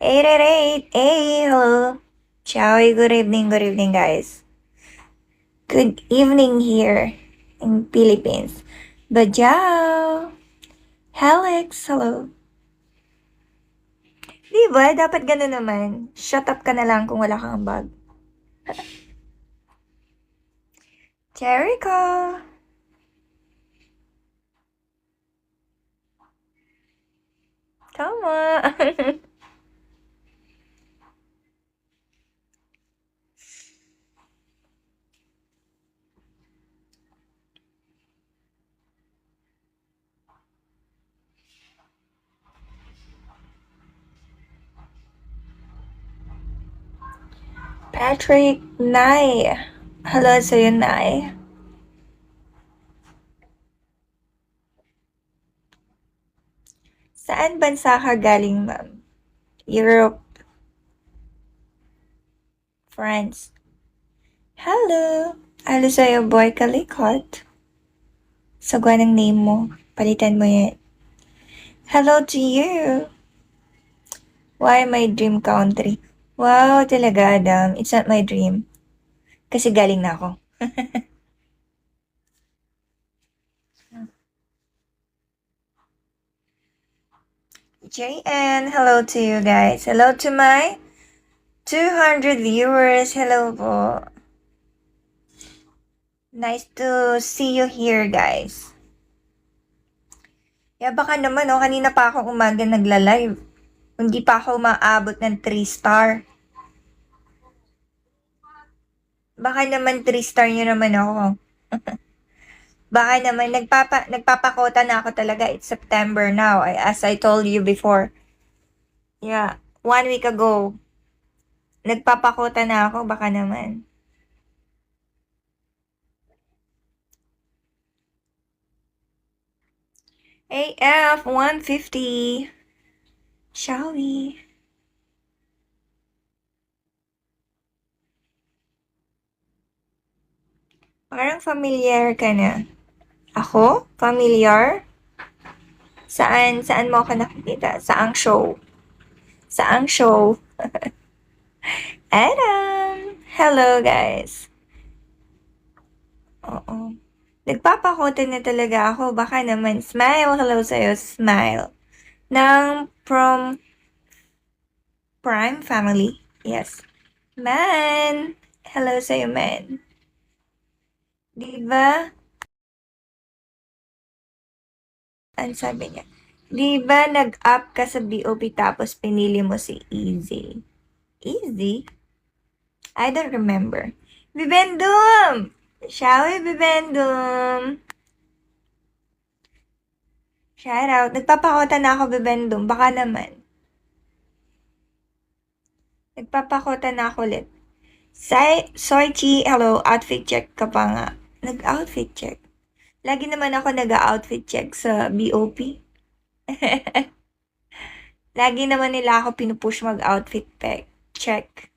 888. Hey, hello. Ciao, good evening, guys. Good evening here in Philippines. Bajao. Helix, hello. Di ba? Dapat ganun naman. Shut up ka na lang kung wala kang bag. Jericho. Come on. Patrick Nai. Hello sa'yo, Nai. Saan bansa ka galing, ma'am? Europe, France. Hello. Hello sa'yo, boy Kalikot. Sagwa ng name mo. Palitan mo yan. Hello to you. Why my dream country? Wow, talaga, Adam. It's not my dream. Kasi galing na ako. JN, hello to you guys. Hello to my 200 viewers. Hello po. Nice to see you here, guys. Yeah, baka naman, kanina pa ako umaga nagla-live. Hindi pa ako maabot ng 3-star. Baka naman 3-star nyo naman ako. Baka naman, nagpapakota na ako talaga. It's September now, as I told you before. Yeah, 1 week ago. Nagpapakota na ako, baka naman. AF 150. Shall we? Parang familiar ka na. Ako? Familiar? Saan mo ako nakikita? Saang show? Saang show? Adam! Hello, guys. Oo. Nagpapakota na talaga ako. Baka naman. Smile. Hello sa'yo. Smile. From Prime Family. Yes. Man! Hello sa'yo, man. Diba? Ano sabi niya? Diba nag-up ka sa BOP tapos pinili mo si Easy? Easy? I don't remember. Bibendum! Shall we, Bibendum? Shout out. Nagpapakota na ako, Bibendum. Baka naman. Nagpapakota na ako ulit. Soichi, hello. Outfit check ka pa nga. Nag-outfit check. Lagi naman ako nag-outfit check sa BOP. Lagi naman nila ako pinupush mag-outfit check.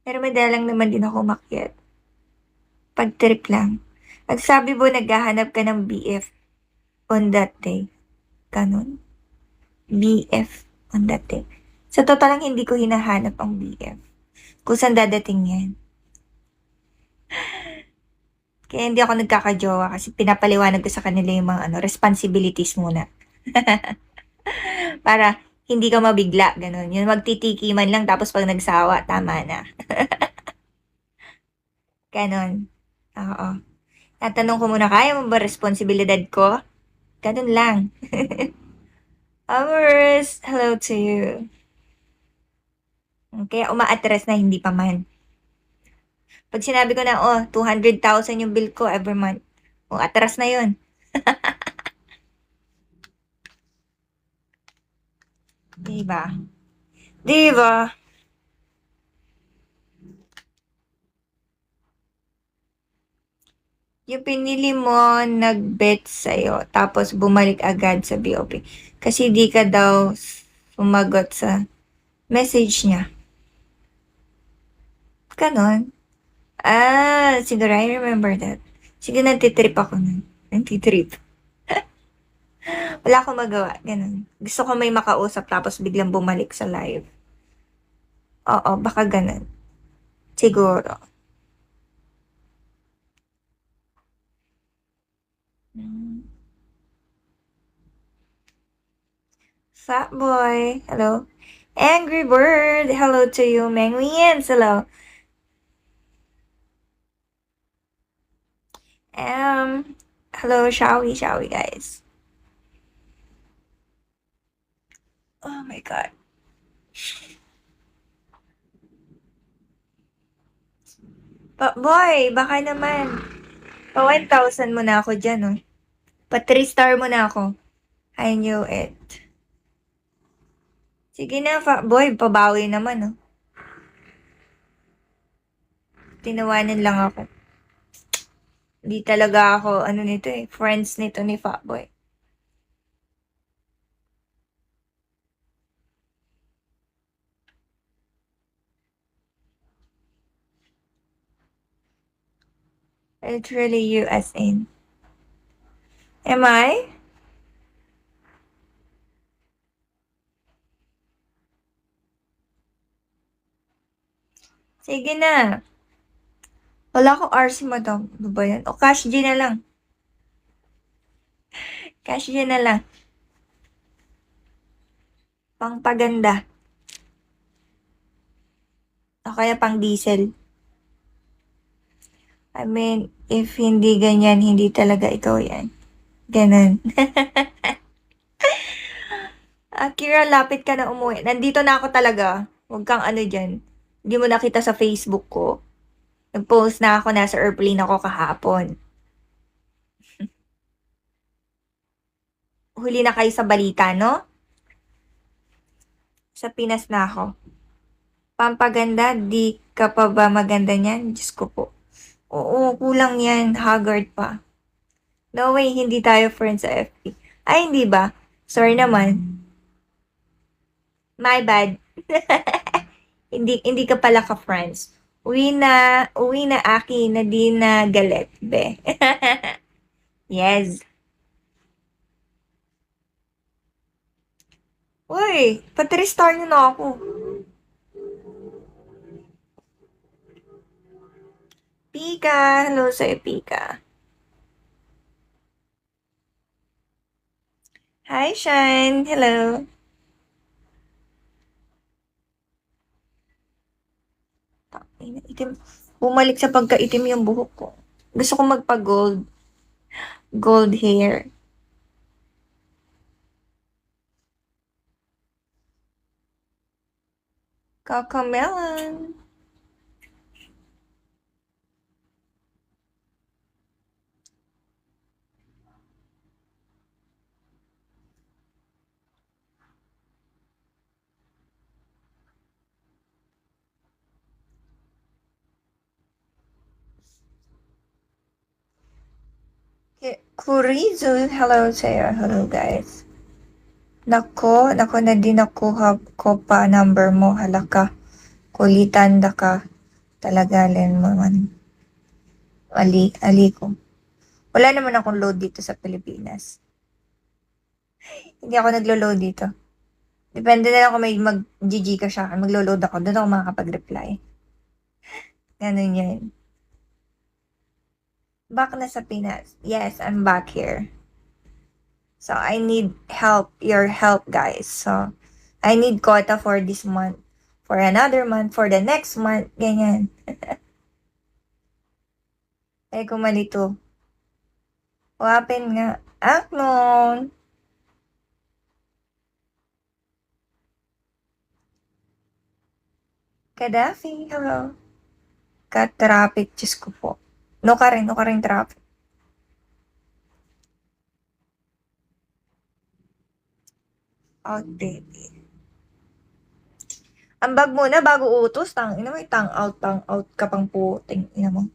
Pero madalang naman din ako umakyat. Pag-trip lang. At sabi mo, naghahanap ka ng BF on that day. Ganon. BF on that day. Sa totoo lang, hindi ko hinahanap ang BF. Kung saan dadating yan. Kaya hindi ako nagkakajowa kasi pinapaliwanag ko sa kanila yung mga responsibilities muna. Para hindi ka mabigla, ganun. Yung magtitiki man lang tapos pag nagsawa, tama na. Ganon. Oo. Tatanong ko muna, kaya mo ba responsibilidad ko? Ganun lang. Amorous, hello to you. Kaya umaatres na hindi pa man. Pag sinabi ko na, 200,000 yung bill ko every month. Atras na yun. Diba? Diba? Yung pinili mo, nag-bet sa'yo, tapos bumalik agad sa BOP. Kasi di ka daw sumagot sa message niya. Ganon. Siguro I remember that. Sige, nantitrip ako nun. Nantitrip. Wala akong magawa, ganun. Gusto ko may makausap tapos biglang bumalik sa live. Oo, baka ganun. Siguro. Hmm. Fat boy, hello. Angry bird, hello to you. Menguyen, hello. Hello, shall we, guys? Oh my god. Boy, baka naman. Pa 1,000 mo na ako dyan, oh. Pa 3 star mo na ako. I knew it. Sige na, boy, pabawi naman, oh. Tinawanan lang ako. Hindi talaga ako, ano nito eh, friends nito ni Fatboy. It's really you as in. Am I? Sige na. Wala akong RC madam. Ano ba yan? O cash G na lang. Cash G na lang. Pangpaganda. O kaya pang diesel. I mean, if hindi ganyan, hindi talaga ikaw yan. Ganon. Akira, lapit ka na umuwi. Nandito na ako talaga. Huwag kang ano dyan. Hindi mo nakita sa Facebook ko. Nag-post na ako, nasa airplane ako kahapon. Huli na kayo sa balita, no? Sa Pinas na ako. Pampaganda, di ka pa ba maganda niyan? Diyos ko po. Oo, kulang yan. Haggard pa. No way, hindi tayo friends sa FB. Ay, hindi ba? Sorry naman. My bad. Hindi ka pala ka-friends. Uwi na aki na di na galit, be. Yes. Uy, pati-restart nyo na ako. Pika, hello sa'yo, Pika. Hi, Shine, hello. Itim. Bumalik sa pagkaitim yung buhok ko. Gusto ko magpa-gold. Gold hair. Kakamelon. Kurizu, hello sa'yo. Hello, guys. Nako na din nakuha ko pa number mo. Halaka. Kulitan da ka. Talagalan mo man. Ali ko. Wala naman akong load dito sa Pilipinas. Hindi ako naglo-load dito. Depende na lang kung may mag-GG ka siya. Maglo-load ako. Doon ako makakapag-reply. Ganun yan. Back na sa Pinas. Yes, I'm back here. So, I need help. Your help, guys. So, I need quota for this month. For another month. For the next month. Ganyan. Ay, kumalito. Open nga. Aknon. Gaddafi, hello. Ka-traffic, Diyos ko po. No ka rin traffic. Outdated. Ang bag muna bago utos, ina mo, tang out ka pang puting, ina mo.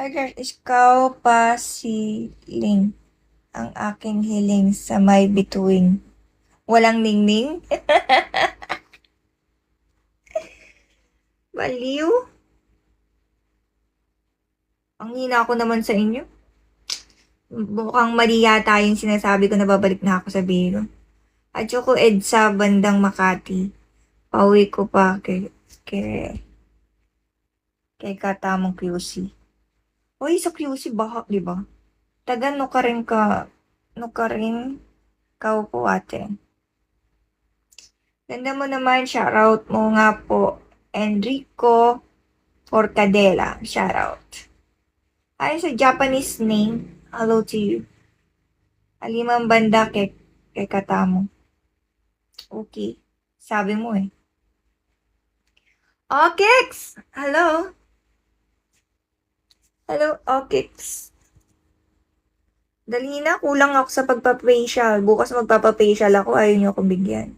Ay, girl, ikaw pa si Ling. Ang aking hiling sa may bituin. Walang ningning? Baliw? Ang hina ko naman sa inyo. Mukhang mali yata yung sinasabi ko na babalik na ako sa biro. At ko EDSA bandang Makati. Pauwi ko pa kay, kay katamong QC. Uy, sa QC baka, di ba? Taga no ka rin, po ate. Ganda mo naman, shoutout mo nga po, Enrico Forcadela, shoutout. Ay, sa Japanese name, hello to you. Alimang banda kay katamo. Okay, sabi mo eh. Okix! Hello? Hello, Okix. Dali na, kulang ako sa pagpa-facial. Bukas magpapa-facial ako, ayaw niyo akong bigyan.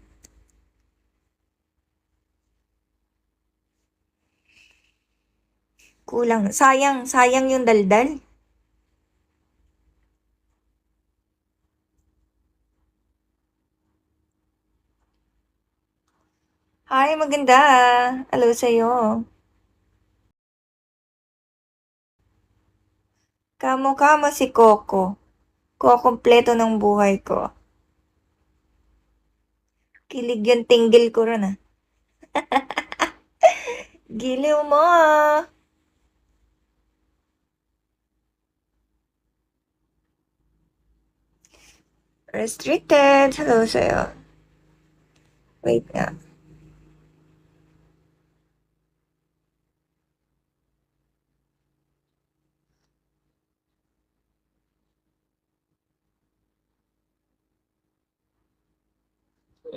Kulang. Sayang yung daldal. Hi, maganda. Hello sa'yo. Kamo-kamo si Coco. Kukompleto ng buhay ko. Kilig yung tinggil ko ron ah. Giliw mo ah. Restricted. Hello sa'yo. Wait nga.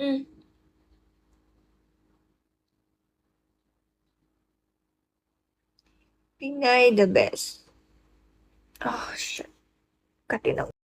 Mm. Pinay the best. Oh, shit. Katinaw.